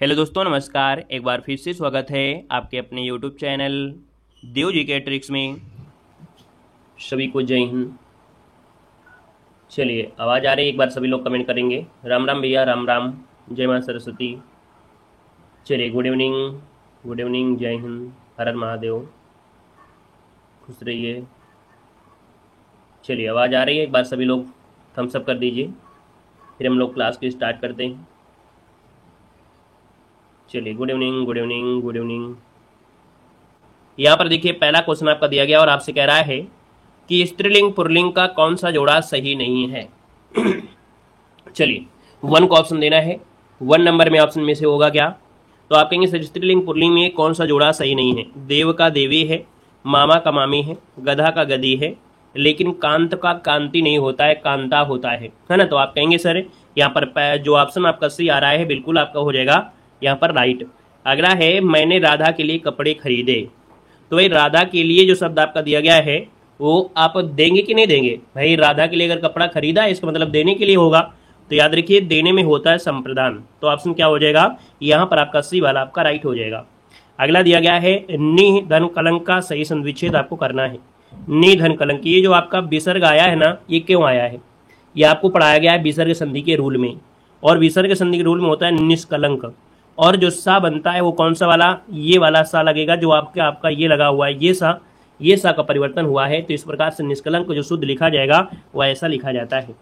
Hello दोस्तों, नमस्कार। एक बार फिर से स्वागत है आपके अपने यूट्यूब चैनल देव जी के ट्रिक्स में। सभी को जय हिंद। चलिए, आवाज़ आ रही है? एक बार सभी लोग कमेंट करेंगे। राम राम भैया, राम राम। जय माँ सरस्वती। चलिए, गुड इवनिंग, गुड इवनिंग, जय हिंद, हर हर महादेव, खुश रहिए। चलिए, आवाज़ आ रही है? एक बार सभी लोग थम्स अप कर दीजिए, फिर हम लोग क्लास की स्टार्ट करते हैं। चलिए, good evening, good evening, good evening. यहाँ पर देखिए, पहला क्वेश्चन आपका दिया गया और आपसे कह रहा है कि स्त्रीलिंग पुल्लिंग का कौन सा जोड़ा सही नहीं है। चलिए, वन को ऑप्शन देना है। वन नंबर में ऑप्शन में से होगा क्या? तो आप कहेंगे सर, स्त्रीलिंग पुल्लिंग में कौन सा जोड़ा सही नहीं है? देव का देवी है, मामा का मामी है, गधा का गधी है, लेकिन कांत का कांति नहीं होता है, कांता होता है ना। तो आप कहेंगे सर, यहाँ पर जो ऑप्शन आपका सही आ रहा है बिल्कुल आपका हो जाएगा यहाँ पर राइट। अगला है, मैंने राधा के लिए कपड़े खरीदे। तो भाई, राधा के लिए जो शब्द आपका दिया गया है वो आप देंगे कि नहीं देंगे? भाई, राधा के लिए अगर कपड़ा खरीदा है इसका मतलब देने के लिए होगा। तो याद रखिए, देने में होता है संप्रदान। तो ऑप्शन क्या हो जाएगा यहाँ पर? आपका सी वाला आपका राइट हो जाएगा। अगला दिया गया है, नि धन कलंक का सही संविच्छेद आपको करना है। नि धन कलंक, ये जो आपका विसर्ग आया है ना, ये क्यों आया है? ये आपको पढ़ाया गया है विसर्ग संधि के रूल में, और विसर्ग संधि के रूल में होता है निष्कलंक। और जो सा बनता है वो कौन सा वाला? ये वाला सा लगेगा, जो आपका ये लगा हुआ है, ये सा का परिवर्तन हुआ है। तो इस प्रकार से निष्कलंक को जो शुद्ध लिखा जाएगा वह ऐसा लिखा जाता है।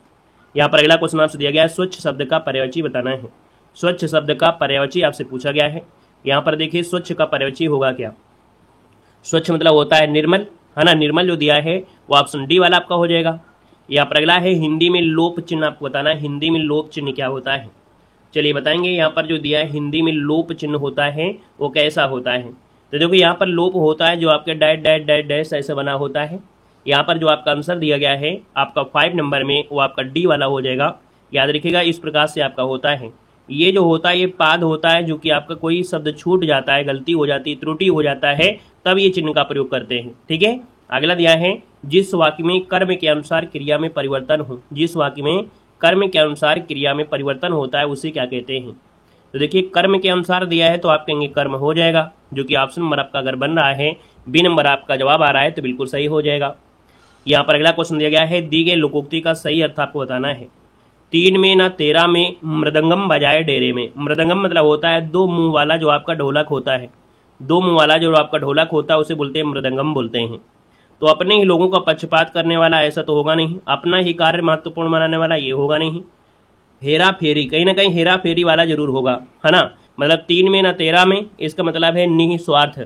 यहाँ पर अगला क्वेश्चन आपसे दिया गया है, स्वच्छ शब्द का पर्यायवाची बताना है। स्वच्छ शब्द का पर्यायवाची आपसे पूछा गया है। यहाँ पर देखिए, स्वच्छ का पर्यायवाची होगा क्या? स्वच्छ मतलब होता है निर्मल, है ना। निर्मल जो दिया है वो ऑप्शन डी वाला आपका हो जाएगा। यहाँ पर अगला है, हिंदी में लोप चिन्ह आपको बताना है। हिंदी में लोप चिन्ह क्या होता है? चलिए बताएंगे। यहाँ पर जो दिया है, हिंदी में लोप चिन्ह होता है वो कैसा होता है? तो देखो, यहाँ पर लोप होता है जो आपके डैश डैश डैश डैश ऐसे बना होता है। यहाँ पर जो आपका आंसर दिया गया है आपका 5 नंबर में, वो आपका डी वाला हो जाएगा। याद रखिएगा, इस प्रकार से आपका होता है। ये जो होता है ये पाद होता है, जो कि आपका कोई शब्द छूट जाता है, गलती हो जाती है, त्रुटि हो जाता है, तब ये चिन्ह का प्रयोग करते हैं। ठीक है। अगला दिया है, जिस वाक्य में कर्म के अनुसार क्रिया में परिवर्तन हो। जिस वाक्य में कर्म के अनुसार क्रिया में परिवर्तन होता है उसे क्या कहते हैं? तो देखिए, कर्म के अनुसार दिया है तो आप कहेंगे कर्म हो जाएगा, जो कि ऑप्शन नंबर आपका अगर बन रहा है, बी नंबर आपका जवाब आ रहा है तो बिल्कुल सही हो जाएगा। यहाँ पर अगला क्वेश्चन दिया गया है, दी गई लोकोक्ति का सही अर्थ आपको बताना है। 3 में ना 13 में मृदंगम बजाए डेरे में। मृदंगम मतलब होता है दो मुंह वाला जो आपका ढोलक होता है। दो मुंह वाला जो आपका ढोलक होता है उसे बोलते हैं मृदंगम बोलते हैं। तो अपने ही लोगों का पक्षपात करने वाला ऐसा तो होगा नहीं, अपना ही कार्य महत्वपूर्ण बनाने वाला ये होगा नहीं। हेरा फेरी, कहीं ना कहीं हेरा फेरी वाला जरूर होगा, है ना। मतलब 3 में ना 13 में, इसका मतलब है निस्वार्थ,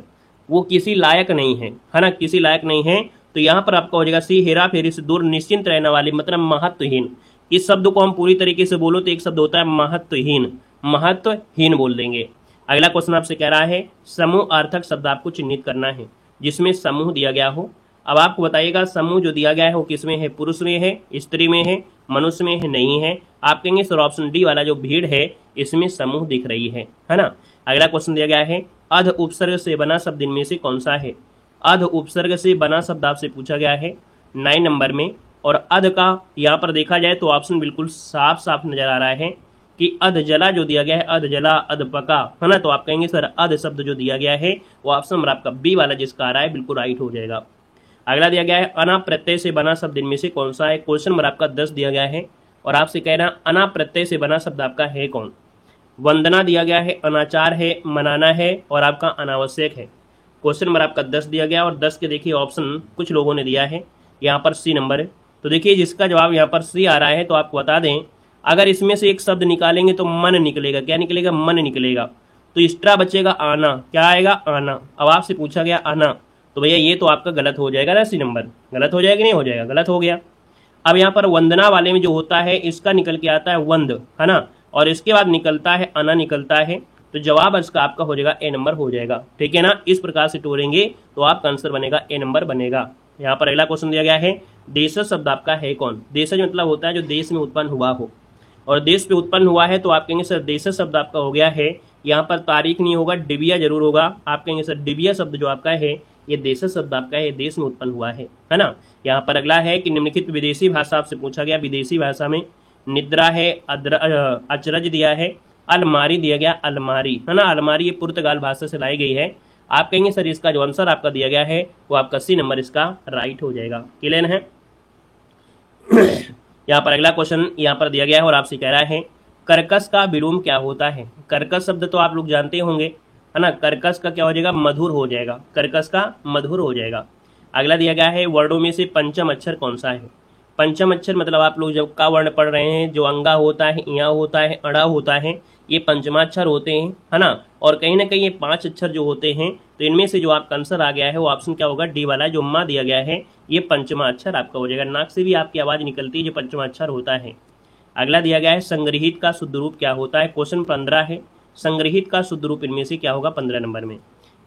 वो किसी लायक नहीं है ना, किसी लायक नहीं है। तो यहाँ पर आपका हो जाएगा सी, हेरा फेरी से दूर निश्चिंत रहने वाली, मतलब महत्वहीन। इस शब्द को हम पूरी तरीके से बोलो तो एक शब्द होता है महत्वहीन, महत्वहीन बोल देंगे। अगला क्वेश्चन आपसे कह रहा है, समूह अर्थक शब्द आपको चिन्हित करना है जिसमें समूह दिया गया हो। अब आपको बताइएगा, समूह जो दिया गया है वो किसमें है? पुरुष में है, स्त्री में है, मनुष्य में है, नहीं है। आप कहेंगे सर ऑप्शन डी वाला जो भीड़ है इसमें समूह दिख रही है ना। अगला क्वेश्चन दिया गया है, अध उपसर्ग से बना शब्द इनमें से कौन सा है? अध उपसर्ग से बना शब्द आपसे पूछा गया है 9 नंबर में। और अध का यहाँ पर देखा जाए तो ऑप्शन बिल्कुल साफ साफ नजर आ रहा है कि अध जला जो दिया गया है, अध जला, अध पका, है ना। तो आप कहेंगे सर अध शब्द जो दिया गया है वो ऑप्शन नंबर आपका बी वाला जिसका आ रहा है बिल्कुल राइट हो जाएगा। अगला दिया गया है, अना प्रत्यय से बना शब्द इनमें से कौन सा है? क्वेश्चन नंबर आपका 10 दिया गया है और आपसे कह रहा है अना प्रत्यय से बना शब्द आपका है कौन? वंदना दिया गया है, अनाचार है, मनाना है, और आपका अनावश्यक है। क्वेश्चन नंबर आपका 10 दिया गया और 10 के देखिए ऑप्शन कुछ लोगों ने दिया है, यहाँ पर सी नंबर है। तो देखिए, जिसका जवाब यहाँ पर सी आ रहा है तो आपको बता दें, अगर इसमें से एक शब्द निकालेंगे तो मन निकलेगा। क्या निकलेगा? मन निकलेगा। तो एक्स्ट्रा बचेगा आना। क्या आएगा? आना। अब आपसे पूछा गया आना, तो भैया ये तो आपका गलत हो जाएगा ना, सी नंबर गलत हो जाएगा कि नहीं हो जाएगा? गलत हो गया। अब यहाँ पर वंदना वाले में जो होता है इसका निकल के आता है वंद, है ना, और इसके बाद निकलता है अना निकलता है। तो जवाब इसका आपका हो जाएगा ए नंबर हो जाएगा। ठीक है ना। इस प्रकार से तोड़ेंगे तो आपका आंसर बनेगा ए नंबर बनेगा। यहाँ पर अगला क्वेश्चन दिया गया है, देशज शब्द आपका है कौन? देशज मतलब होता है जो देश में उत्पन्न हुआ हो, और देश पे उत्पन्न हुआ है तो आप कहेंगे सर देशज शब्द आपका हो गया है। यहाँ पर तारीख नहीं होगा, डिबिया जरूर होगा। आप कहेंगे सर डिबिया शब्द जो आपका है ये देशज शब्द आपका है, देश में उत्पन्न हुआ है ना। यहाँ पर अगला है कि निम्नलिखित विदेशी भाषा आपसे पूछा गया, विदेशी भाषा में निद्रा है, अचरज दिया है, अलमारी दिया गया, अलमारी है ना, अलमारी ये पुर्तगाल भाषा से लाई गई है। आप कहेंगे सर इसका जो आंसर आपका दिया गया है वो आपका सी नंबर इसका राइट हो जाएगा। क्लियर है। यहाँ पर अगला क्वेश्चन यहाँ पर दिया गया है और आपसे कह रहा है कर्कश का विलोम क्या होता है। कर्कश शब्द तो आप लोग जानते होंगे है ना, कर्कश का क्या हो जाएगा, मधुर हो जाएगा, कर्कश का मधुर हो जाएगा। अगला दिया गया है वर्णों में से पंचम अक्षर कौन सा है। पंचम अक्षर मतलब आप लोग जब का वर्ण पढ़ रहे हैं, जो अंगा होता है, इया होता है, अड़ा होता है, ये पंचमाक्षर होते हैं है ना। और कहीं ना कहीं ये 5 अक्षर जो होते हैं, तो इनमें से जो आपका आंसर आ गया है वो ऑप्शन क्या होगा, डी वाला जो मा दिया गया है ये पंचमा अक्षर आपका हो जाएगा। नाक से भी आपकी आवाज निकलती है जो पंचमा अक्षर होता है। अगला दिया गया है संग्रहित का शुद्ध रूप क्या होता है। क्वेश्चन 15 है, संग्रहित का शुद्ध रूप इनमें से क्या होगा 15 नंबर में।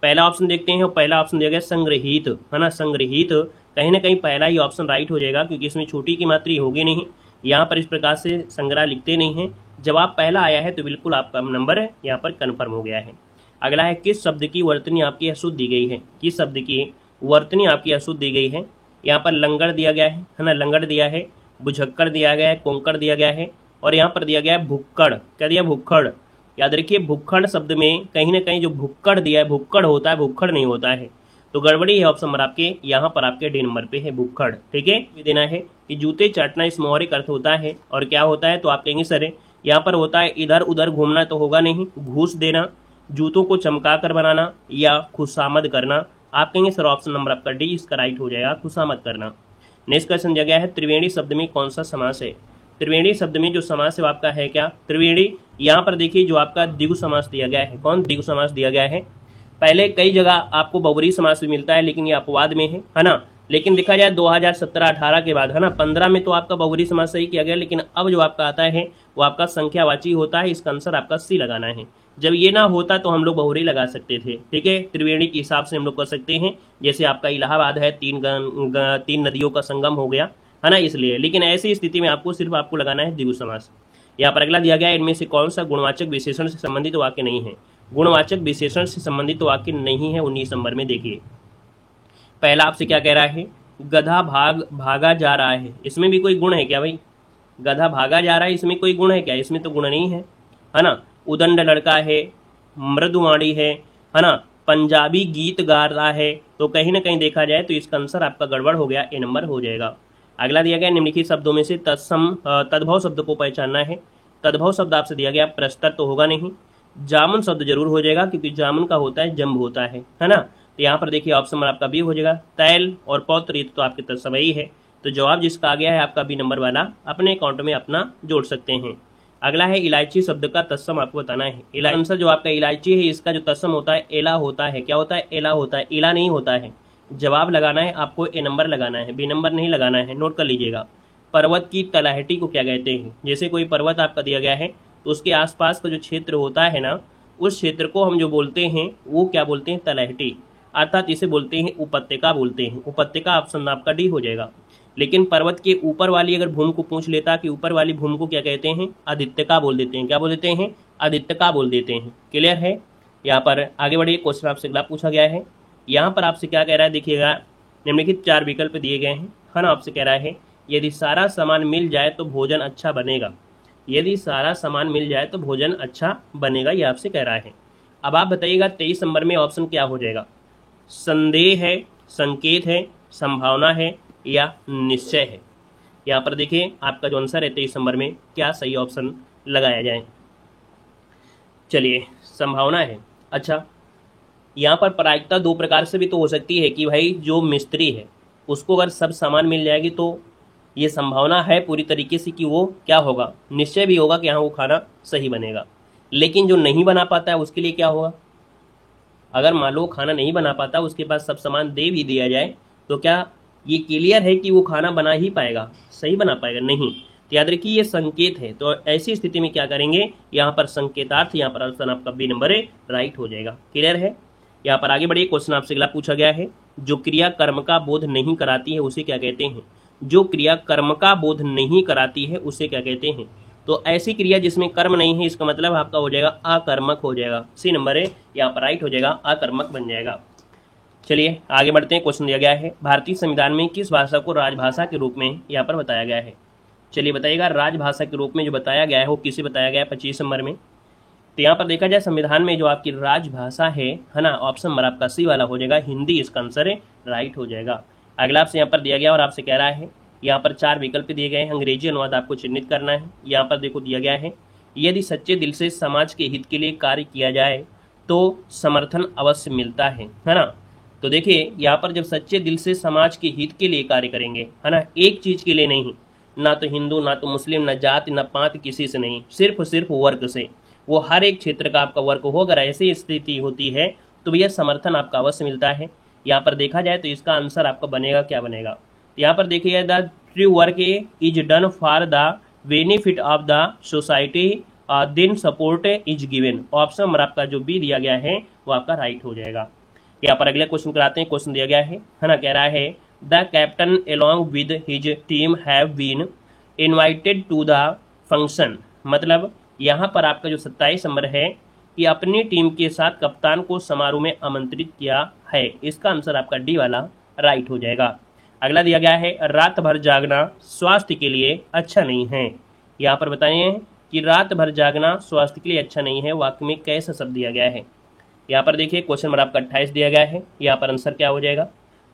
पहला ऑप्शन देखते हैं, पहला ऑप्शन दिया गया संग्रहित है ना, संग्रहित कहीं ना कहीं पहला ही ऑप्शन राइट हो जाएगा क्योंकि इसमें छोटी की मात्रा होगी नहीं, यहाँ पर इस प्रकार से संग्रह लिखते नहीं है। जवाब पहला आया है तो बिल्कुल आपका नंबर है यहाँ पर कन्फर्म हो गया है। अगला है किस शब्द की वर्तनी आपकी अशुद्ध दी गई है, किस शब्द की वर्तनी आपकी अशुद्ध दी गई है। यहाँ पर लंगड़ दिया गया है ना, लंगड़ दिया है, बुझक्कड़ दिया गया है, कोंकड़ दिया गया है और यहाँ पर दिया गया है भुक्कड़। क्या दिया, भुक्कड़। याद रखिए भुक्कड़ शब्द में कहीं ना कहीं जो भुक्कड़ दिया है भुक्कड़ होता है, भुक्कड़ नहीं होता है, तो गड़बड़ी है। ऑप्शन नंबर आपके यहाँ पर आपके डी नंबर पे है भुक्कड़। ठीक है, देना है कि जूते चाटना इस मोहरिक अर्थ होता है और क्या होता है, तो आप कहेंगे सर यहाँ पर होता है इधर उधर घूमना तो होगा नहीं, घूस देना, जूतों को चमका कर बनाना या खुशामद करना। आप कहेंगे सर ऑप्शन नंबर आपका डी इसका राइट हो जाएगा, खुशामद करना। नेक्स्ट क्वेश्चन दिया गया है त्रिवेणी शब्द में कौन सा समास है। त्रिवेणी शब्द में जो समास है आपका है क्या, त्रिवेणी। यहाँ पर देखिए जो आपका द्विगु समास दिया गया है, कौन द्विगु समास दिया गया है। पहले कई जगह आपको बहुब्रीहि समास भी मिलता है लेकिन ये अपवाद में है ना। लेकिन देखा जाए 2017-18 के बाद है ना 15 में तो आपका बहुब्रीहि समास सही किया गया, लेकिन अब जो आपका आता है वो आपका संख्यावाची होता है। इसका आंसर आपका सी लगाना है। जब ये ना होता तो हम लोग बहुब्रीहि लगा सकते थे। ठीक है, त्रिवेणी के हिसाब से हम लोग कर सकते हैं, जैसे आपका इलाहाबाद है, तीन नदियों का संगम हो गया है ना, इसलिए। लेकिन ऐसी स्थिति में आपको सिर्फ आपको लगाना है द्विगु समास। यहाँ पर अगला दिया गया है इनमें से कौन सा गुणवाचक विशेषण से संबंधित वाक्य नहीं है। गुणवाचक विशेषण से संबंधित वाक्य नहीं है 19 नंबर में। देखिए पहला आपसे क्या कह रहा है, गधा भागा जा रहा है, इसमें भी कोई गुण है क्या भाई। गधा भागा जा रहा है, इसमें कोई गुण है क्या, इसमें तो गुण नहीं है ना। उदंड लड़का है, मृदुवाणी है ना, पंजाबी गीत गा रहा है, तो कहीं ना कहीं देखा जाए तो इसका आंसर आपका गड़बड़ हो गया, ए नंबर हो जाएगा। अगला दिया गया निम्नलिखित शब्दों में से तद्भव शब्द को पहचानना है। तद्भव शब्द आपसे दिया गया प्रस्तर तो होगा नहीं, जामुन शब्द जरूर हो जाएगा क्योंकि जामुन का होता है जम्ब होता है ना। तो यहाँ पर देखिए ऑप्शन नंबर आपका बी हो जाएगा। तैल और पौत्र ये तो आपके तत्समय ही है, तो जवाब जिसका आ गया है आपका बी नंबर वाला अपने अकाउंट में अपना जोड़ सकते हैं। अगला है इलायची शब्द का तत्सम आपको बताना है। आंसर जो आपका इलायची है इसका जो तत्सम होता है एला होता है। क्या होता है, एला होता है, इला नहीं होता है। जवाब लगाना है आपको ए नंबर लगाना है, बी नंबर नहीं लगाना है, नोट कर लीजिएगा। पर्वत की तलहटी को क्या कहते हैं। जैसे कोई पर्वत आपका दिया गया है तो उसके आसपास का जो क्षेत्र होता है ना, उस क्षेत्र को हम जो बोलते हैं वो क्या बोलते हैं, तलहटी, अर्थात इसे बोलते हैं उपत्यका बोलते हैं। उपत्यका ऑप्शन आपका डी हो जाएगा। लेकिन पर्वत के ऊपर वाली अगर भूमि को पूछ लेता कि ऊपर वाली भूमि को क्या कहते हैं, आदित्यका बोल देते हैं। क्या बोल देते हैं, आदित्यका बोल देते हैं। क्लियर है। यहाँ पर आगे बढ़िए, क्वेश्चन आपसे अगला पूछा गया है। यहाँ पर आपसे क्या कह रहा है, देखिएगा निम्नलिखित 4 विकल्प दिए गए हैं है ना। आपसे कह रहा है यदि सारा सामान मिल जाए तो भोजन अच्छा बनेगा। यदि सारा सामान मिल जाए तो भोजन अच्छा बनेगा, ये आपसे कह रहा है। अब आप बताइएगा 23 नंबर में ऑप्शन क्या हो जाएगा। संदेह है, संकेत है, संभावना है या निश्चय है। यहाँ पर देखिए आपका जो आंसर है 23 नंबर में क्या सही ऑप्शन लगाया जाए। चलिए संभावना है। अच्छा, यहाँ पर प्रायिकता 2 प्रकार से भी तो हो सकती है कि भाई जो मिस्त्री है उसको अगर सब सामान मिल जाएगी तो ये संभावना है पूरी तरीके से कि वो क्या होगा, निश्चय भी होगा कि हाँ वो खाना सही बनेगा। लेकिन जो नहीं बना पाता है उसके लिए क्या होगा, अगर मान लो खाना नहीं बना पाता उसके पास सब सामान दे भी दिया जाए तो क्या ये क्लियर है कि वो खाना बना ही पाएगा, सही बना पाएगा, नहीं। तो याद रखिए ये संकेत है, तो ऐसी स्थिति में क्या करेंगे, यहाँ पर संकेतार्थ, यहाँ पर ऑप्शन आपका बी नंबर राइट हो जाएगा। क्लियर है। यहाँ पर आगे बढ़िए, क्वेश्चन आपसे अगला पूछा गया है, जो क्रिया कर्म का बोध नहीं कराती है उसे क्या कहते हैं। जो क्रिया कर्म का बोध नहीं कराती है उसे क्या कहते हैं। तो ऐसी क्रिया जिसमें कर्म नहीं है, इसका मतलब आपका हो जाएगा अकर्मक हो जाएगा। सी नंबर है यहाँ पर राइट हो जाएगा, अकर्मक बन जाएगा। चलिए आगे बढ़ते हैं। क्वेश्चन दिया गया है, भारतीय संविधान में किस भाषा को राजभाषा के रूप में यहाँ पर बताया गया है। चलिए बताइएगा, राजभाषा के रूप में जो बताया गया है वो किसे बताया गया है 25 नंबर में। तो यहाँ पर देखा जाए संविधान में जो आपकी राजभाषा है ना, ऑप्शन नंबर आपका सी वाला हो जाएगा, हिंदी इसका आंसर राइट हो जाएगा। अगला आपसे यहाँ पर दिया गया और आपसे कह रहा है, यहाँ पर 4 विकल्प दिए गए हैं, अंग्रेजी अनुवाद आपको चिन्हित करना है। यहाँ पर देखो दिया गया है, यदि सच्चे दिल से समाज के हित के लिए कार्य किया जाए तो समर्थन अवश्य मिलता है ना। तो देखिए यहाँ पर जब सच्चे दिल से समाज के हित के लिए कार्य करेंगे, है ना, एक चीज के लिए नहीं, ना तो हिंदू, ना तो मुस्लिम, ना जाति, ना पात, किसी से नहीं, सिर्फ वर्ग से, वो हर एक क्षेत्र का आपका वर्ग हो, अगर ऐसी स्थिति होती है तो भैया समर्थन आपका अवश्य मिलता है। यहाँ पर देखा जाए तो इसका आंसर आपका बनेगा, क्या बनेगा, यहाँ पर देखिए the true work is done for the benefit of the society then support is given. Option number आपका जो बी दिया गया है वो आपका राइट हो जाएगा। यहाँ पर अगले क्वेश्चन कराते हैं। क्वेश्चन दिया गया है ना, कह रहा है the captain along with his team have been invited to the function. मतलब यहाँ पर आपका जो 27 नंबर है कि अपनी टीम के साथ कप्तान को समारोह में आमंत्रित किया है। इसका आंसर आपका डी वाला राइट हो जाएगा। अगला दिया गया है रात भर जागना स्वास्थ्य के लिए अच्छा नहीं है। यहाँ पर बताइए कि रात भर जागना स्वास्थ्य के लिए अच्छा नहीं है, वाक्य में कैसा शब्द दिया गया है। यहाँ पर देखिए क्वेश्चन नंबर आपका 28 दिया गया है, यहाँ पर आंसर क्या हो जाएगा।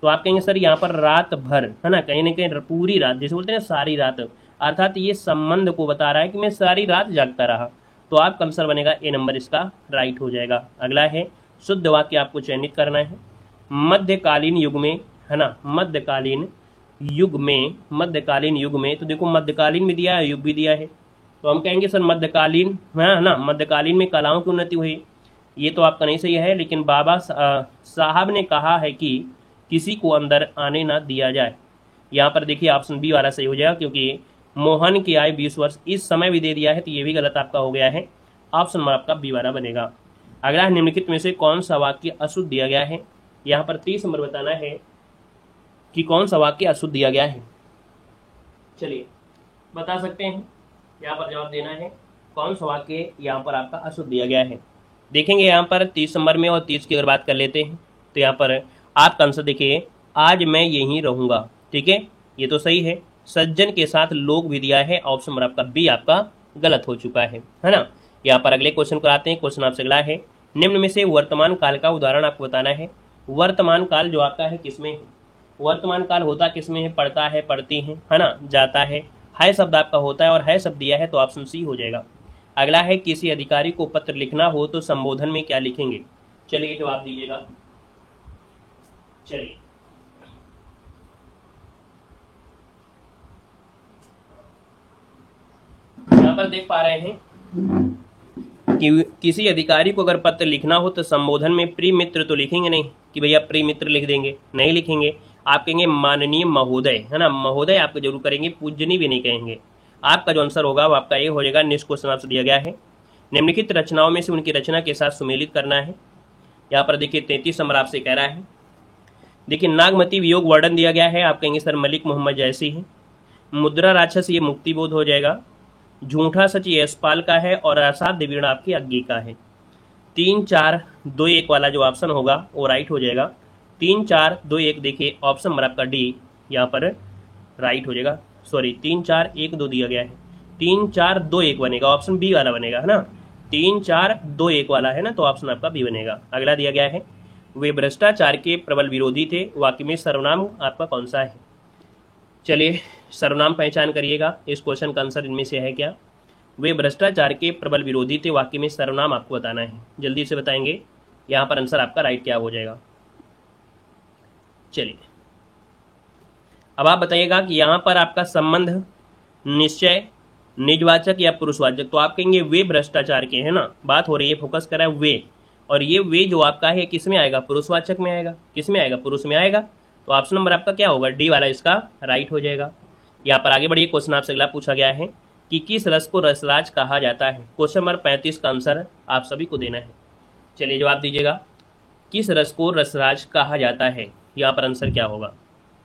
तो आप कहेंगे सर यहाँ पर रात भर, है ना, कहीं ना कहीं पूरी रात, जैसे बोलते हैं सारी रात, अर्थात ये संबंध को बता रहा है कि मैं सारी रात जागता रहा, तो आपका आंसर बनेगा ए नंबर इसका राइट हो जाएगा। अगला है शुद्ध वाक्य आपको चयनित करना है। मध्यकालीन युग में, है ना, मध्यकालीन युग में, तो देखो मध्यकालीन में दिया है, युग भी दिया है, तो हम कहेंगे सर मध्यकालीन, है ना, मध्यकालीन में कलाओं की उन्नति हुई, ये तो आपका नहीं सही है। लेकिन बाबा साहब ने कहा है कि किसी को अंदर आने ना दिया जाए। यहाँ पर देखिए ऑप्शन बी वाला सही हो जाएगा, क्योंकि मोहन की आयु 20 वर्ष, इस समय भी दे दिया है, तो ये भी गलत आपका हो गया है। ऑप्शन नंबर आपका बी वाला बनेगा। अगला निम्नलिखित में से कौन सा वाक्य अशुद्ध दिया गया है। यहाँ पर 30 नंबर बताना है कि कौन सा वाक्य अशुद्ध दिया गया है। चलिए बता सकते हैं, यहाँ पर जवाब देना है कौन सा वाक्य यहाँ पर आपका अशुद्ध दिया गया है। देखेंगे यहाँ पर 30 नंबर में, और 30 की अगर बात कर लेते हैं तो यहाँ पर आपका आंसर देखिए, आज मैं यहीं रहूंगा, ठीक है, ये तो सही है। सज्जन के साथ लोग भी दिया है, ऑप्शन नंबर आपका बी आपका गलत हो चुका है ना। यहाँ पर अगले क्वेश्चन को आते हैं। क्वेश्चन आपसे अगला है, निम्न में से वर्तमान काल का उदाहरण आपको बताना है। वर्तमान काल जो आपका है किसमें है, वर्तमान काल होता किसमें है, पढ़ता है, पढ़ती है ना, जाता है शब्द आपका होता है, और है शब्द दिया है, तो ऑप्शन सी हो जाएगा। अगला है किसी अधिकारी को पत्र लिखना हो तो संबोधन में क्या लिखेंगे। चलिए जवाब दीजिएगा। चलिए यहाँ पर देख पा रहे हैं कि किसी अधिकारी को अगर पत्र लिखना हो तो संबोधन में प्रिय मित्र तो लिखेंगे नहीं कि भैया प्रिय मित्र लिख देंगे, नहीं लिखेंगे। आप कहेंगे माननीय महोदय, है ना, महोदय आपको जरूर करेंगे, पूजनी भी नहीं कहेंगे। आपका जो आंसर होगा वो आपका ये हो जाएगा। नेक्स्ट क्वेश्चन आपसे दिया गया है, निम्नलिखित रचनाओं में से उनकी रचना के साथ सुमेलित करना है। यहाँ पर देखिए 33 नंबर आपसे कह रहा है। देखिए नागमती वियोग वर्णन दिया गया है, आप कहेंगे सर मलिक मोहम्मद जैसी है। मुद्रा राक्षस ये मुक्ति बोध हो जाएगा। झूठा सच ये यशपाल का है, और असाध्य वीणा आपकी अग्गी का है। 3 4 2 1 वाला जो ऑप्शन होगा वो राइट हो जाएगा। 3 4 2 1 देखिए ऑप्शन नंबर आपका डी यहाँ पर राइट हो जाएगा। सॉरी 3 4 1 2 दिया गया है, 3 4 2 1 बनेगा, ऑप्शन बी वाला बनेगा, है ना। 3 4 2 1 वाला है ना, तो ऑप्शन आपका बी बनेगा। अगला दिया गया है, वे भ्रष्टाचार के प्रबल विरोधी थे, वाक्य में सर्वनाम आपका कौन सा है। चलिए सर्वनाम पहचान करिएगा, इस क्वेश्चन का आंसर इनमें से है क्या। वे भ्रष्टाचार के प्रबल विरोधी थे, वाक्य में सर्वनाम आपको बताना है, जल्दी से बताएंगे। यहाँ पर आंसर आपका राइट क्या हो जाएगा। चलिए अब आप बताइएगा कि यहाँ पर आपका संबंध निश्चय, निजवाचक या पुरुषवाचक, तो आप कहेंगे वे भ्रष्टाचार के, है ना, बात हो रही है, फोकस करा है वे, और ये वे जो आपका है किस में आएगा, पुरुषवाचक में आएगा, किस में आएगा, पुरुष में आएगा, तो ऑप्शन नंबर आपका क्या होगा, डी वाला इसका राइट हो जाएगा। यहाँ पर आगे बढ़िए, क्वेश्चन आपसे अगला पूछा गया है कि किस रस को रसराज कहा जाता है। क्वेश्चन नंबर 35 का आंसर आप सभी को देना है। चलिए जवाब दीजिएगा, किस रस को रसराज कहा जाता है, यहाँ पर आंसर क्या होगा।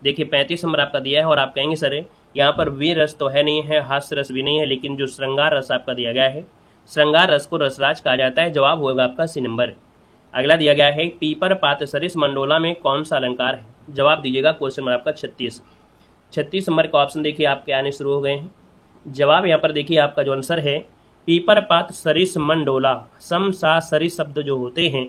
देखिए 35 नंबर आपका दिया है, और आप कहेंगे सर यहाँ पर वे रस तो है नहीं है, हास्य रस भी नहीं है, लेकिन जो श्रृंगार रस आपका दिया गया है, श्रृंगार रस को रसराज कहा जाता है। जवाब होगा आपका सी नंबर। अगला दिया गया है, पीपर पात सरिस मंडोला में कौन सा अलंकार है। जवाब दीजिएगा, क्वेश्चन नंबर आपका 36 नंबर का ऑप्शन देखिए आपके आने शुरू हो गए हैं। जवाब यहाँ पर देखिए आपका जो आंसर है पीपर पात सरिस मन डोला, सम सा सरिस शब्द जो होते हैं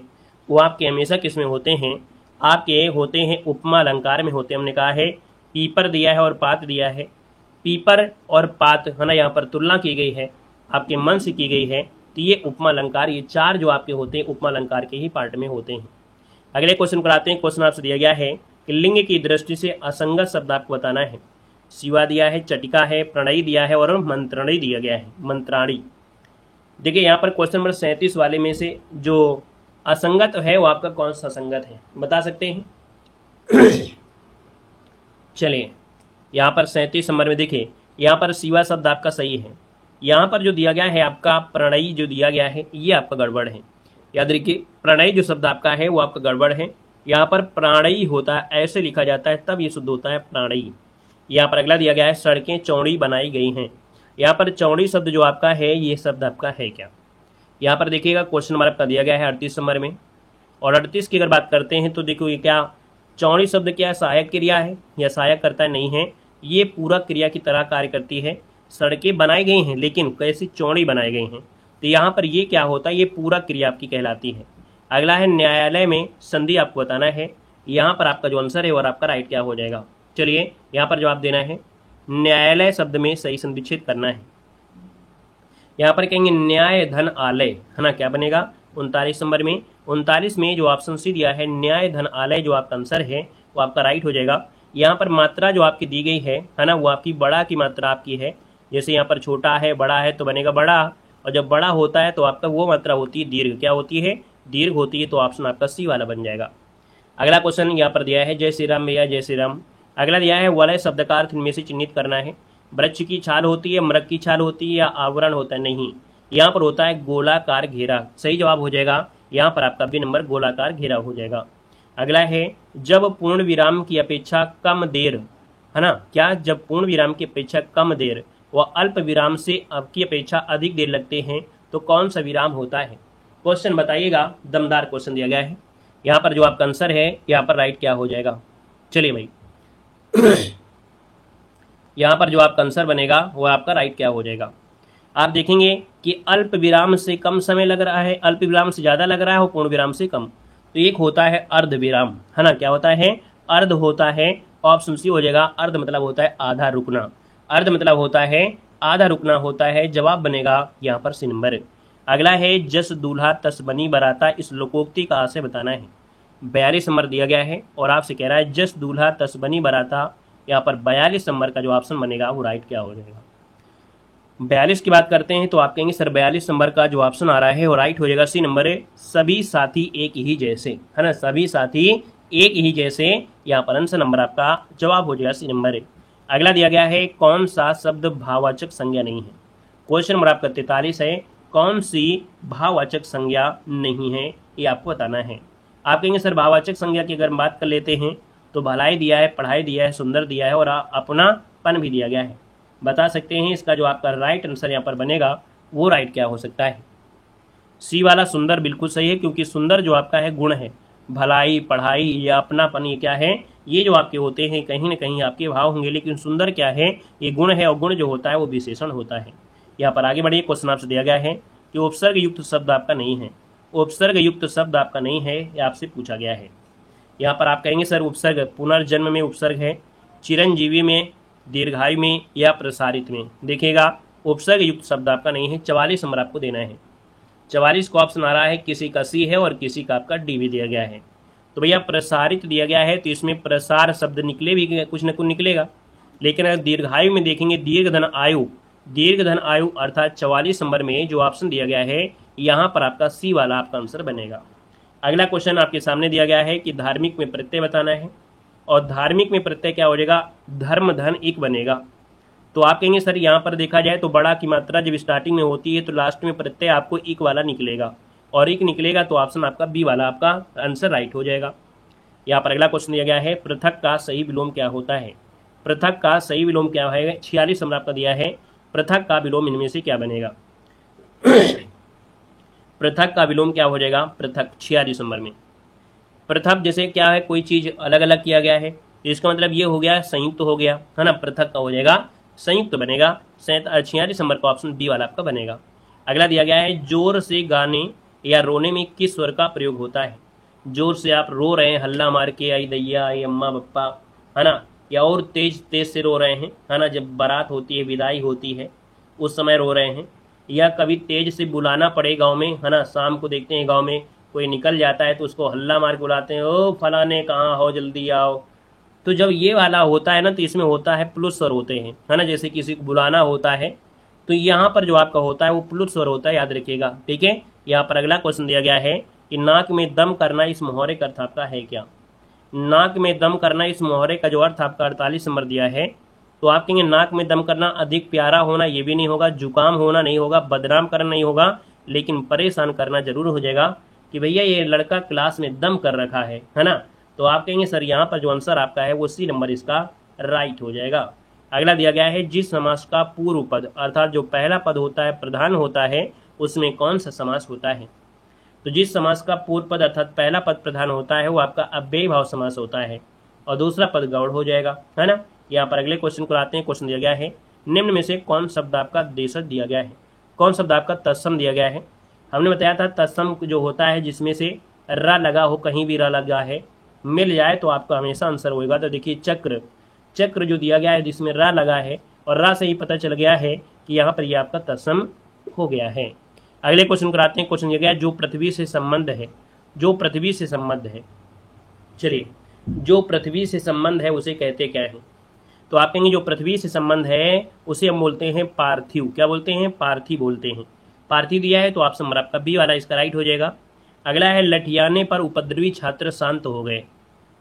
वो आपके हमेशा किस में होते हैं, आपके होते हैं उपमा अलंकार में होते हैं। हमने कहा है पीपर दिया है और पात दिया है, पीपर और पात है ना, यहाँ पर तुलना की गई है, आपके मन से की गई है, तो ये उपमा अलंकार, ये चार जो आपके होते हैं उपमा अलंकार के ही पार्ट में होते हैं। अगले क्वेश्चन पर आते हैं। क्वेश्चन आपसे दिया गया है कि लिंग की दृष्टि से असंगत शब्द आपको बताना है। शिवा दिया है, चटिका है, प्रणयी दिया है और मंत्रणी दिया गया है, मंत्राणी। देखिए यहाँ पर क्वेश्चन नंबर 37 वाले में से जो असंगत है वो आपका कौन सा असंगत है, बता सकते हैं? चलिए यहाँ पर 37 नंबर में देखिए, यहाँ पर शिवा शब्द आपका सही है। यहाँ पर जो दिया गया है आपका प्रणयी जो दिया गया है ये आपका गड़बड़ है। याद रखिए प्रणयी जो शब्द आपका है वो आपका गड़बड़ है। यहाँ पर प्राणयी होता है, ऐसे लिखा जाता है, तब ये शुद्ध होता है प्राणयी। यहाँ पर अगला दिया गया है सड़कें चौड़ी बनाई गई हैं। यहाँ पर चौड़ी शब्द जो आपका है ये शब्द आपका है क्या? यहाँ पर देखिएगा क्वेश्चन नंबर आपका दिया गया है 38 नंबर में, और 38 की अगर बात करते हैं तो देखो ये क्या चौड़ी शब्द क्या है, सहायक क्रिया है या सहायक करता है? नहीं है, ये पूरक क्रिया की तरह कार्य करती है। सड़कें बनाई गई हैं लेकिन कैसी चौड़ी बनाई गई हैं, तो यहाँ पर ये क्या होता है, ये पूरक क्रिया आपकी कहलाती है। अगला है न्यायालय में संधि आपको बताना है। यहाँ पर आपका जो आंसर है और आपका राइट क्या हो जाएगा? चलिए यहाँ पर जवाब देना है, न्यायालय शब्द में सही संधिच्छेद करना है। यहाँ पर कहेंगे न्याय धन आलय, है ना, क्या बनेगा 39 नंबर में? 39 में जो ऑप्शन सी दिया है न्याय धन आलय जो आपका आंसर है वो आपका राइट हो जाएगा। यहाँ पर मात्रा जो आपकी दी गई है ना, वो आपकी बड़ा की मात्रा आपकी है। जैसे यहाँ पर छोटा है बड़ा है तो बनेगा बड़ा, और जब बड़ा होता है तो आपका वो मात्रा होती है दीर्घ, क्या होती है? दीर्घ होती है, तो ऑप्शन आपका सी वाला बन जाएगा। अगला क्वेश्चन यहाँ पर दिया है जय श्री राम भैया, जय श्री राम। अगला दिया है वलय शब्द का अर्थ इनमें से चिन्हित करना है। वृक्ष की छाल होती है, मृग की छाल होती है या आवरण होता है? नहीं, यहाँ पर होता है गोलाकार घेरा। सही जवाब हो जाएगा यहाँ पर आपका बी नंबर, गोलाकार घेरा हो जाएगा। अगला है जब पूर्ण विराम की अपेक्षा कम देर, है ना, क्या जब पूर्ण विराम की अपेक्षा कम देर व अल्प विराम से आपकी अपेक्षा अधिक देर लगते हैं तो कौन सा विराम होता है? क्वेश्चन बताइएगा, दमदार क्वेश्चन दिया गया है। यहाँ पर जो आपका आंसर है यहाँ पर राइट क्या हो जाएगा? चलिए भाई यहाँ पर जो आपका आंसर बनेगा वो आपका राइट क्या हो जाएगा? आप देखेंगे कि अल्प विराम से कम समय लग रहा है, अल्प विराम से ज़्यादा लग रहा है और पूर्ण विराम से कम। तो एक होता है अर्ध विराम, है ना, क्या होता है? अर्ध होता है, ऑप्शन सी हो जाएगा। अर्ध मतलब होता है आधा रुकना, अर्ध मतलब होता है आधा रुकना होता है। जवाब बनेगा यहाँ पर सी नंबर। अगला है जस दूल्हा तस बनी बराता, इस लोकोक्ति का आशय बताना है। 42 नंबर दिया गया है और आपसे कह रहा है जस दूल्हा तस बनी बराता, यहाँ पर 42 नंबर का जो ऑप्शन बनेगा वो राइट क्या हो जाएगा? 42 की बात करते हैं तो आप कहेंगे सर 42 नंबर का जो ऑप्शन आ रहा है वो राइट हो जाएगा सी नंबर है, सभी साथी एक ही जैसे, है ना, सभी साथी एक ही जैसे। यहाँ पर आंसर नंबर आपका जवाब हो जाएगा सी नंबर है। अगला दिया गया है कौन सा शब्द भाववाचक संज्ञा नहीं है? क्वेश्चन नंबर आपका 43 है, कौन सी भाववाचक संज्ञा नहीं है ये आपको बताना है। आप कहेंगे सर भाववाचक संज्ञा की अगर बात कर लेते हैं तो भलाई दिया है, पढ़ाई दिया है, सुंदर दिया है और अपनापन भी दिया गया है। बता सकते हैं इसका जो आपका राइट आंसर यहाँ पर बनेगा वो राइट क्या हो सकता है? सी वाला सुंदर बिल्कुल सही है, क्योंकि सुंदर जो आपका है गुण है, भलाई पढ़ाई या अपनापन ये क्या है, ये जो आपके होते हैं कहीं ना कहीं आपके भाव होंगे, लेकिन सुंदर क्या है, ये गुण है और गुण जो होता है वो विशेषण होता है। यहाँ पर आगे बढ़िए, क्वेश्चन आपसे दिया गया है कि उपसर्ग युक्त शब्द आपका नहीं है। उपसर्ग युक्त शब्द आपका नहीं है ये आपसे पूछा गया है। यहाँ पर आप कहेंगे सर उपसर्ग पुनर्जन्म में उपसर्ग है, चिरंजीवी में, दीर्घायु में या प्रसारित में। देखिएगा उपसर्ग युक्त शब्द आपका नहीं है। 44 नंबर आपको देना है। 44 को ऑप्शन आ रहा है, किसी का सी है और किसी का आपका डी भी दिया गया है। तो भैया प्रसारित दिया गया है तो इसमें प्रसार शब्द निकले भी कुछ न कुछ निकलेगा, लेकिन अगर दीर्घायु में देखेंगे दीर्घधन आयु, दीर्घधन आयु अर्थात 44 नंबर में जो ऑप्शन दिया गया है यहाँ पर आपका सी वाला आपका आंसर बनेगा। अगला क्वेश्चन आपके सामने दिया गया है कि धार्मिक में प्रत्यय बताना है, और धार्मिक में प्रत्यय क्या हो जाएगा? धर्म धन इक बनेगा। तो आप कहेंगे सर यहाँ पर देखा जाए तो बड़ा की मात्रा जब स्टार्टिंग में होती है तो लास्ट में प्रत्यय आपको इक वाला निकलेगा, और इक निकलेगा तो ऑप्शन आपका बी वाला आपका आंसर राइट हो जाएगा। यहाँ पर अगला क्वेश्चन दिया गया है पृथक का सही विलोम क्या होता है? पृथक का सही विलोम क्या है? 46 नंबर आपका दिया है, पृथक का विलोम इनमें से क्या बनेगा? पृथक का विलोम क्या हो जाएगा? पृथक 46 नंबर में। पृथक जैसे क्या है, कोई चीज अलग अलग किया गया है, तो इसका मतलब ये हो गया संयुक्त हो गया, है ना। पृथक का हो जाएगा संयुक्त बनेगा। 46 नंबर का ऑप्शन बी वाला आपका बनेगा। अगला दिया गया है जोर से गाने या रोने में किस स्वर का प्रयोग होता है। जोर से आप रो रहे हैं, हल्ला मार के, आई दैया, आई अम्मा बप्पा, है ना, या और तेज तेज से रो रहे हैं, है ना, जब बारात होती है, विदाई होती है, उस समय रो रहे हैं, या कभी तेज से बुलाना पड़े गांव में, है ना, शाम को देखते हैं गांव में कोई निकल जाता है तो उसको हल्ला मार के बुलाते हैं, ओ फलाने कहाँ हो, जल्दी आओ। तो जब ये वाला होता है ना तो इसमें होता है प्लुत स्वर होते हैं, है ना, जैसे किसी को बुलाना होता है तो यहाँ पर जो आपका होता है वो प्लुत स्वर होता है, याद रखिएगा। ठीक है, यहाँ पर अगला क्वेश्चन दिया गया है कि नाक में दम करना इस मुहावरे का अर्थ आपका है क्या। नाक में दम करना इस मुहावरे का जो अर्थ आपका 48 नंबर दिया है, तो आप कहेंगे नाक में दम करना अधिक प्यारा होना ये भी नहीं होगा, जुकाम होना नहीं होगा, बदनाम करना नहीं होगा, लेकिन परेशान करना जरूर हो जाएगा कि भैया ये लड़का क्लास में दम कर रखा है ना। तो आप कहेंगे सर यहाँ पर जो आंसर आपका है वो सी नंबर इसका राइट हो जाएगा। अगला दिया गया है जिस समास का पूर्व पद अर्थात जो पहला पद होता है प्रधान होता है उसमें कौन सा समास होता है। तो जिस समास का पूर्व पद अर्थात पहला पद प्रधान होता है वो आपका अव्ययी भाव समास होता है और दूसरा पद गौड़ हो जाएगा, है ना। यहाँ पर अगले क्वेश्चन को आते हैं। क्वेश्चन दिया गया है निम्न में से कौन शब्द आपका देशज दिया गया है, कौन शब्द आपका तत्सम दिया गया है। हमने बताया था तत्सम जो होता है जिसमें से र लगा हो, कहीं भी र लगा है मिल जाए तो आपका हमेशा आंसर होगा। तो देखिए चक्र, चक्र जो दिया गया है जिसमें र लगा है और र से ही पता चल गया है कि यहाँ पर यह आपका तत्सम हो गया है। अगले क्वेश्चन कराते हैं। क्वेश्चन दिया गया है जो पृथ्वी से संबंध है, जो पृथ्वी से संबंध है, चलिए जो पृथ्वी से संबंध है उसे कहते क्या है। तो आप कहेंगे जो पृथ्वी से संबंध है उसे हम बोलते हैं पार्थिव। क्या बोलते हैं, पार्थिव बोलते हैं। पार्थिव दिया है तो ऑप्शन नंबर आपका बी वाला इसका राइट हो जाएगा। अगला है लठियाने पर उपद्रवी छात्र शांत हो गए,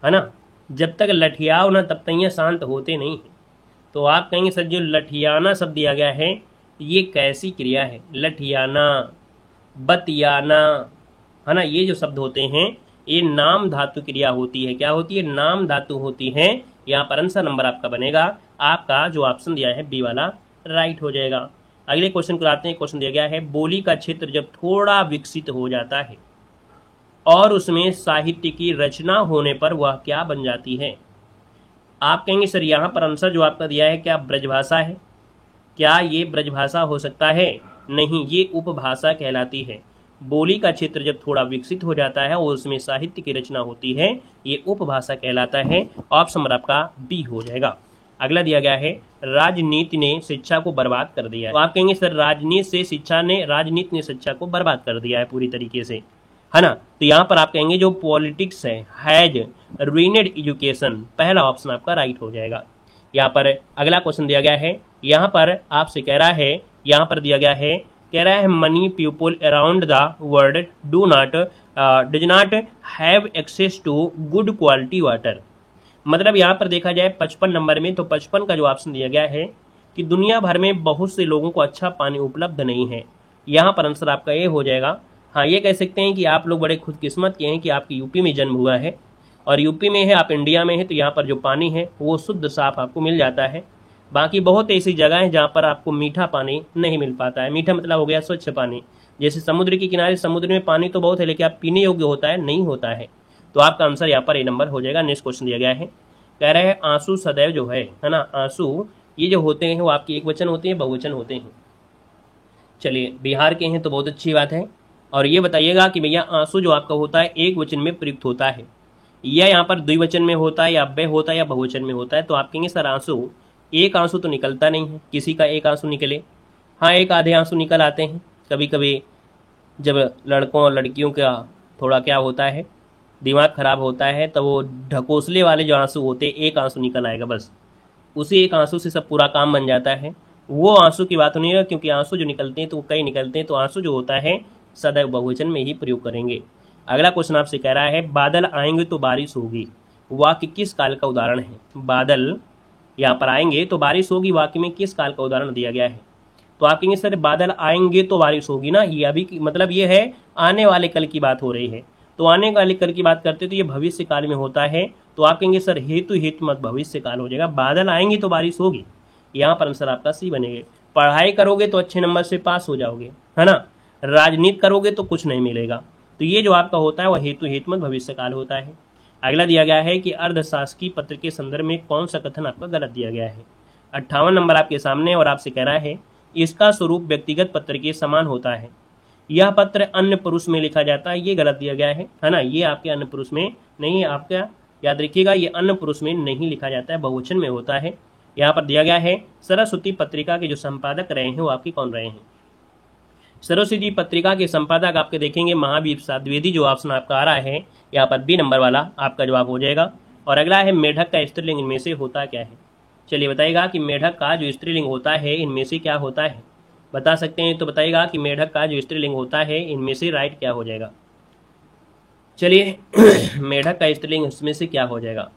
है ना। जब तक लठियाओ ना तब तक ये शांत होते नहीं है। तो आप कहेंगे सर जो लठियाना शब्द दिया गया है ये कैसी क्रिया है। लठियाना, बतियाना, है ना, ये जो शब्द होते हैं ये नाम धातु क्रिया होती है। क्या होती है, नाम धातु होती है। यहाँ पर आंसर नंबर आपका बनेगा आपका जो ऑप्शन दिया है बी वाला राइट हो जाएगा। अगले क्वेश्चन को आते हैं। क्वेश्चन दिया गया है बोली का क्षेत्र जब थोड़ा विकसित हो जाता है और उसमें साहित्य की रचना होने पर वह क्या बन जाती है। आप कहेंगे सर यहाँ पर आंसर जो आपका दिया है क्या ब्रजभाषा है। क्या ये ब्रजभाषा हो सकता है, नहीं, ये उपभाषा कहलाती है। बोली का क्षेत्र जब थोड़ा विकसित हो जाता है और उसमें साहित्य की रचना होती है ये उपभाषा कहलाता है। ऑप्शन नंबर आपका बी हो जाएगा। अगला दिया गया है राजनीति ने शिक्षा को बर्बाद कर दिया है। तो आप कहेंगे सर राजनीति ने शिक्षा को बर्बाद कर दिया है पूरी तरीके से, है ना। तो यहाँ पर आप कहेंगे जो पॉलिटिक्स है हैज रूइनेड एजुकेशन, पहला ऑप्शन आपका राइट हो जाएगा। यहाँ पर अगला क्वेश्चन दिया गया है, यहाँ पर आपसे कह रहा है, यहाँ पर दिया गया है, कह रहा है many people around the world does not have access to good quality water. मतलब यहाँ पर देखा जाए 55 नंबर में, तो 55 का जो ऑप्शन दिया गया है कि दुनिया भर में बहुत से लोगों को अच्छा पानी उपलब्ध नहीं है। यहाँ पर आंसर आपका ये हो जाएगा। हाँ, ये कह सकते हैं कि आप लोग बड़े खुदकिस्मत के हैं कि आपकी यूपी में जन्म हुआ है और यूपी में है, आप इंडिया में है, तो यहाँ पर जो पानी है वो शुद्ध साफ आपको मिल जाता है। बाकी बहुत ऐसी जगह है जहाँ पर आपको मीठा पानी नहीं मिल पाता है। मीठा मतलब हो गया स्वच्छ पानी, जैसे समुद्र के किनारे, समुद्र में पानी तो बहुत है लेकिन आप पीने योग्य होता है नहीं होता है। तो आपका आंसर यहाँ पर ए नंबर हो जाएगा। नेक्स्ट क्वेश्चन दिया गया है, कह रहे हैं आंसू सदैव जो है ना, आंसू ये जो होते हैं वो आपके एक वचन होते हैं बहुवचन होते हैं। चलिए बिहार के हैं तो बहुत अच्छी बात है। और ये बताइएगा कि भैया आंसू जो आपका होता है एक वचन में प्रयुक्त होता है या यहाँ पर द्विवचन में होता है या अव्यय होता है या बहुवचन में होता है। तो आप कहेंगे सर आंसू, एक आंसू तो निकलता नहीं है, किसी का एक आंसू निकले, हाँ एक आधे आंसू निकल आते हैं कभी कभी, जब लड़कों और लड़कियों का थोड़ा क्या होता है दिमाग खराब होता है तो वो ढकोसले वाले जो आंसू होते हैं एक आंसू निकल आएगा, बस उसी एक आंसू से सब पूरा काम बन जाता है। वो आंसू की बात नहीं है, क्योंकि आंसू जो निकलते हैं तो वो कई निकलते हैं, तो आंसू जो होता है सदैव बहुवचन में ही प्रयोग करेंगे। अगला क्वेश्चन आपसे कह रहा है बादल आएंगे तो बारिश होगी, वाक्य किस काल का उदाहरण है। बादल यहाँ पर आएंगे तो बारिश होगी, वाक्य में किस काल का उदाहरण दिया गया है। तो आप कहेंगे सर बादल आएंगे तो बारिश होगी ना, ये अभी मतलब ये है आने वाले कल की बात हो रही है। तो आने वाले कल की बात करते तो ये भविष्य काल में होता है। तो आप कहेंगे सर हेतु हेतु मत भविष्य काल हो जाएगा। बादल आएंगे तो बारिश होगी, यहाँ पर आंसर आपका सी बनेगा। पढ़ाई करोगे तो अच्छे नंबर से पास हो जाओगे, है ना, राजनीति करोगे तो कुछ नहीं मिलेगा। तो ये जो आपका होता है वह हेतु हेतु मत भविष्य काल होता है। अगला दिया गया है कि अर्धशासकीय पत्र के संदर्भ में कौन सा कथन आपका गलत दिया गया है। 58 नंबर आपके सामने और आपसे कह रहा है इसका स्वरूप व्यक्तिगत पत्र के समान होता है। यह पत्र अन्य पुरुष में लिखा जाता है, ये गलत दिया गया है ना, ये आपके अन्य पुरुष में नहीं है, आपका याद रखिएगा ये अन्य पुरुष में नहीं लिखा जाता है, बहुवचन में होता है। यहाँ पर दिया गया है सरस्वती पत्रिका के जो संपादक रहे हैं वो आपके कौन रहे हैं? सरस्वती पत्रिका के संपादक आपके देखेंगे महावीर प्रसाद द्विवेदी, जो ऑप्शन आपका आ रहा है यहाँ पर बी नंबर वाला आपका जवाब हो जाएगा। और अगला है मेढक का स्त्रीलिंग इनमें से होता क्या है? चलिए बताइएगा कि मेढक का जो स्त्रीलिंग होता है इनमें से क्या होता है, बता सकते हैं तो बताइएगा कि मेढक का जो स्त्रीलिंग होता है इनमें से राइट क्या हो जाएगा। चलिए मेढक का स्त्रीलिंग इसमें से क्या हो जाएगा?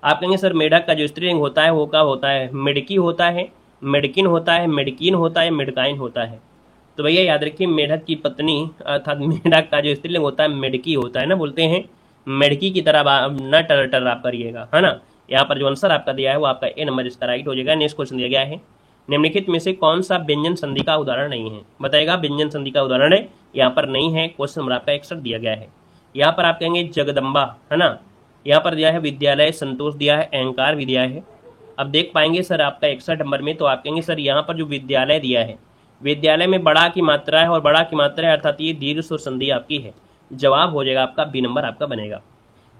आप कहेंगे सर मेढक का जो स्त्रीलिंग होता है वो क्या होता है? मेढकी होता है, मेढकिन होता है, मेढकीन होता है, मेढकाइन होता है। तो भैया याद रखिए मेढक की पत्नी अर्थात मेढक का जो स्त्रीलिंग होता है मेढकी होता है ना, बोलते हैं मेढकी की तरह न टर टर आप करिएगा, है ना। यहाँ पर जो आंसर आपका दिया है वो आपका ए नंबर इसका राइट हो जाएगा। नेक्स्ट क्वेश्चन दिया गया है निम्नलिखित में से कौन सा व्यंजन संधि का उदाहरण नहीं है? बताएगा व्यंजन संधि का उदाहरण है यहाँ पर नहीं है। क्वेश्चन नंबर आपका 61 दिया गया है। यहाँ पर आप कहेंगे जगदम्बा, है ना, यहाँ पर दिया है विद्यालय, संतोष दिया है, अहंकार भी दिया है। अब देख पाएंगे सर आपका 61 नंबर में, तो आप कहेंगे सर यहाँ पर जो विद्यालय दिया है, विद्यालय में बड़ा की मात्रा है और बड़ा की मात्रा है अर्थात ये दीर्घ स्वर संधि आपकी है। जवाब हो जाएगा आपका बी नंबर आपका बनेगा।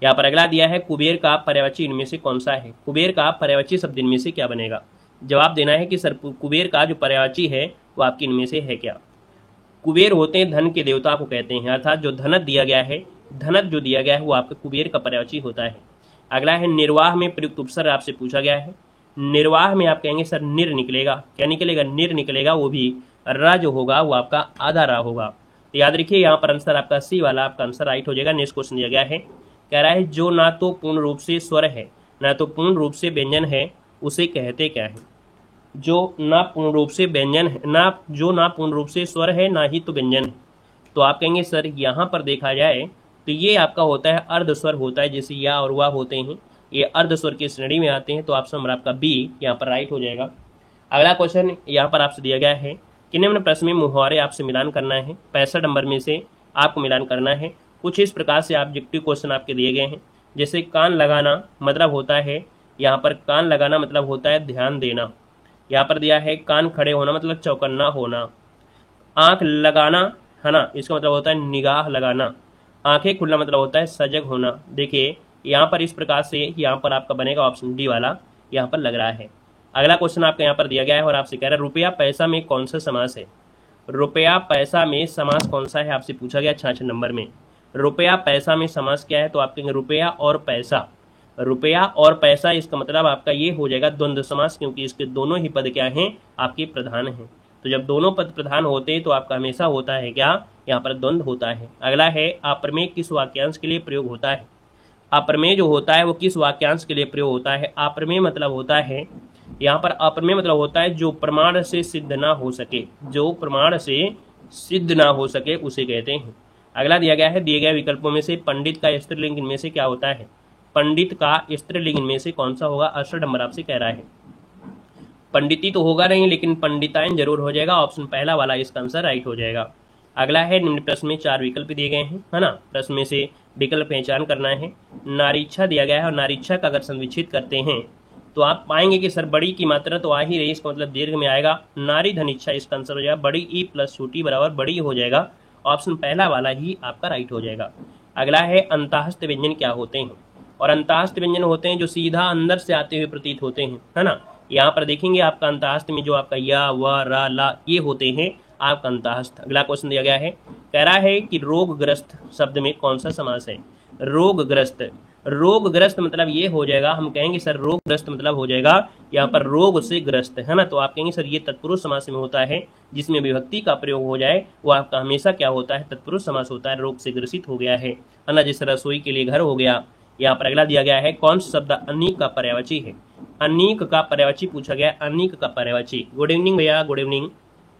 यहाँ पर अगला दिया है कुबेर का पर्यायवाची इनमें से कौन सा है? कुबेर का पर्यायवाची शब्द इनमें से क्या बनेगा? जवाब देना है कि सर कुबेर का जो पर्यायवाची है वो आपकी इनमें से है क्या? कुबेर होते हैं धन के देवता को कहते हैं, अर्थात जो धनत दिया गया है, धनत जो दिया गया है वो आपका कुबेर का पर्यायवाची होता है। अगला है निर्वाह में प्रयुक्त उपसर्ग आपसे पूछा गया है। निर्वाह में आप कहेंगे सर निर निकलेगा, क्या निकलेगा? निर निकलेगा, वो भी र जो होगा वो आपका आधा रा होगा। तो याद रखिए यहाँ पर आंसर आपका सी वाला आपका आंसर राइट हो जाएगा। नेक्स्ट क्वेश्चन दिया गया है, कह रहा है जो ना तो पूर्ण रूप से स्वर है ना तो पूर्ण रूप से व्यंजन है उसे कहते क्या है? जो ना पूर्ण रूप से व्यंजन है ना, जो ना पूर्ण रूप से स्वर है ना ही तो व्यंजन है, तो आप कहेंगे सर यहाँ पर देखा जाए तो ये आपका होता है अर्ध स्वर होता है, जैसे या और वाह होते हैं, ये अर्ध स्वर की श्रेणी में आते हैं। तो ऑप्शन नंबर आपका बी यहाँ पर राइट हो जाएगा। अगला क्वेश्चन यहाँ पर आपसे दिया गया है कि निम्न प्रश्न में मुहावरे आपसे मिलान करना है। 65 नंबर में से आपको मिलान करना है। कुछ इस प्रकार से ऑब्जेक्टिव क्वेश्चन आपके दिए गए हैं, जैसे कान लगाना मतलब होता है, यहाँ पर कान लगाना मतलब होता है ध्यान देना। यहाँ पर दिया है कान खड़े होना मतलब चौकन्ना होना। आंख लगाना, है ना, इसका मतलब होता है निगाह लगाना। आंखें खुलना मतलब होता है सजग होना। देखिए यहाँ पर इस प्रकार से यहाँ पर आपका बनेगा ऑप्शन डी वाला यहाँ पर लग रहा है। अगला क्वेश्चन आपका यहाँ पर दिया गया है और आपसे कह रहा है रुपया पैसा में कौन सा समास है? रुपया पैसा में समास कौन सा है आपसे पूछा गया 66 नंबर में। रुपया पैसा में समास क्या है? तो आप कहेंगे रुपया और पैसा। रुपया और पैसा इसका मतलब आपका ये हो जाएगा द्वंद्व समास, क्योंकि इसके दोनों ही पद क्या हैं? आपके प्रधान हैं। तो जब दोनों पद प्रधान होते हैं तो आपका हमेशा होता है क्या? यहाँ पर द्वंद्व होता है। अगला है अप्रमेय किस वाक्यांश के लिए प्रयोग होता है? अप्रमेय जो होता है वो किस वाक्यांश के लिए प्रयोग होता है? अप्रमेय मतलब होता है, यहाँ पर अप्रमेय मतलब होता है जो प्रमाण से सिद्ध ना हो सके, जो प्रमाण से सिद्ध ना हो सके उसे कहते हैं। अगला दिया गया है दिए गए विकल्पों में से पंडित का स्त्रीलिंग इनमें से क्या होता है? पंडित का स्त्रीलिंग इनमें से कौन सा होगा? 68 नंबर आपसे कह रहा है। पंडिती तो होगा नहीं, लेकिन पंडिताइन जरूर हो जाएगा। ऑप्शन पहला वाला इसका आंसर राइट हो जाएगा। अगला है निम्न प्रश्न में 4 विकल्प दिए गए हैं, है ना। प्रश्न में से विकल्प पहचान करना है। नारीच्छा दिया गया है और नारीच्छा का अगर संविच्छेद करते हैं तो आप पाएंगे कि सर बड़ी की मात्रा तो आ ही रही, इसका मतलब दीर्घ में आएगा। नारी धनिच्छा इसका आंसर हो जाएगा। बड़ी ई प्लस छोटी बराबर बड़ी हो जाएगा। ऑप्शन पहला वाला ही आपका राइट हो जाएगा। अगला है अंतःस्थ व्यंजन क्या होते हैं? और अंतःस्थ व्यंजन होते हैं जो सीधा अंदर से आते हुए प्रतीत होते हैं, है ना। यहाँ पर देखेंगे आपका अंतःस्थ में जो आपका या व रा ला ये होते हैं आपका अंतःस्थ। अगला क्वेश्चन दिया गया है, कह रहा है कि रोगग्रस्त शब्द में कौन सा समास है? रोगग्रस्त। रोगग्रस्त मतलब ये हो जाएगा, हम कहेंगे सर रोगग्रस्त मतलब हो जाएगा यहाँ पर रोग से ग्रस्त, है ना। तो आप कहेंगे सर ये तत्पुरुष समास में होता है, जिसमें विभक्ति का प्रयोग हो जाए वो आपका हमेशा क्या होता है? तत्पुरुष समास होता है। रोग से ग्रसित हो गया है ना, जैसे रसोई के लिए घर हो गया। यहाँ पर अगला दिया गया है कौन सा शब्द अनीक का पर्यायवाची है? अनीक का पर्यायवाची पूछा गया। अनीक का पर्यायवाची। गुड इवनिंग भैया, गुड इवनिंग,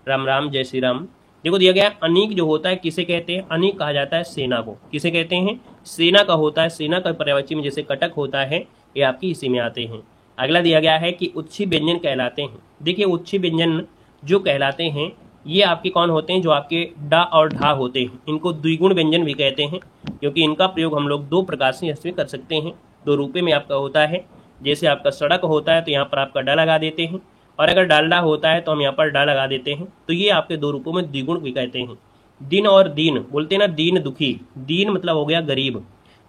राम राम, जय श्री राम। देखो दिया गया अनीक जो होता है किसे कहते हैं? अनीक कहा जाता है सेना को। किसे कहते हैं? सेना का होता है। सेना का पर्यायवाची में जैसे कटक होता है ये आपकी इसी में आते हैं। अगला दिया गया है कि उच्छी व्यंजन कहलाते हैं। देखिए उच्छी व्यंजन जो कहलाते हैं ये आपके कौन होते हैं? जो आपके डा और ढा होते हैं। इनको द्विगुण व्यंजन भी कहते हैं, क्योंकि इनका प्रयोग हम लोग 2 प्रकार से इसमें कर सकते हैं। 2 रूपे में आपका होता है। जैसे आपका सड़क होता है तो यहाँ पर आपका डा लगा देते हैं, और अगर डालडा होता है तो हम यहाँ पर डा लगा देते हैं। तो ये आपके दो रूपों में द्विगुण भी कहते हैं। दिन और दीन बोलते हैं ना, दीन दुखी, दीन मतलब हो गया गरीब,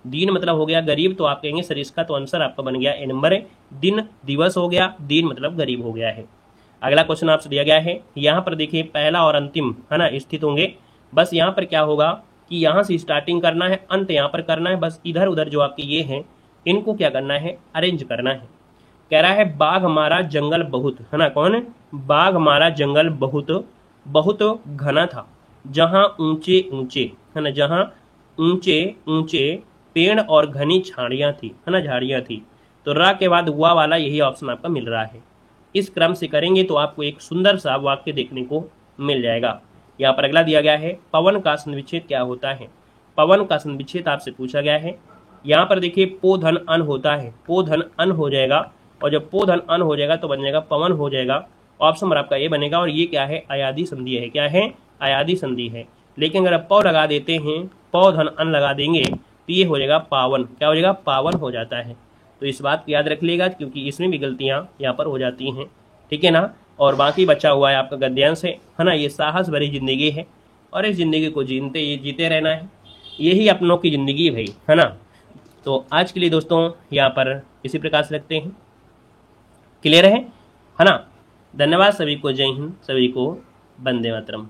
दीन मतलब हो गया गरीब, तो आप कहेंगे सर इसका तो आंसर आपका बन गया ए नंबर है, दिन दिवस हो गया, दीन मतलब गरीब हो गया है। अगला क्वेश्चन आपसे दिया गया है, यहाँ पर देखिए पहला और अंतिम है ना स्थित होंगे। बस यहाँ पर क्या होगा कि यहाँ से स्टार्टिंग करना है, अंत यहाँ पर करना है, बस इधर उधर जो आपके ये हैं इनको क्या करना है, अरेंज करना है। कह रहा है बाघ हमारा जंगल बहुत, है ना, कौन है, बाघ हमारा जंगल बहुत बहुत घना था, जहाँ ऊंचे ऊंचे, है ना, जहाँ ऊंचे ऊंचे पेड़ और घनी झाड़ियां थी, है ना, झाड़ियां थी। तो रा के बाद हुआ वाला यही ऑप्शन आपका मिल रहा है। इस क्रम से करेंगे तो आपको एक सुंदर सा वाक्य देखने को मिल जाएगा। यहाँ पर अगला दिया गया है, पवन का संविच्छेद क्या होता है। पवन का संविच्छेद आपसे पूछा गया है। यहाँ पर देखिए पो धन अन होता है, पो धन अन हो जाएगा, और जब पो धन अन हो जाएगा तो बन जाएगा पवन हो जाएगा। ऑप्शन नंबर आपका ये बनेगा, और ये क्या है, अयादी संधि है। क्या है, अयादी संधि है। लेकिन अगर आप पौ लगा देते हैं, पौ धन अन लगा देंगे तो ये हो जाएगा पावन। क्या हो जाएगा, पावन हो जाता है। तो इस बात को याद रख लीजिएगा, क्योंकि इसमें भी गलतियां यहाँ पर हो जाती हैं, ठीक है ना। और बाकी बचा हुआ है आपका गद्यांश है ना, ये साहस भरी जिंदगी है, और इस जिंदगी को जीते रहना है, यही अपनों की जिंदगी भाई, है ना। तो आज के लिए दोस्तों यहाँ पर इसी प्रकार से रखते हैं, क्लियर है ना। धन्यवाद सभी को, जय हिंद, सभी को वंदे मातरम।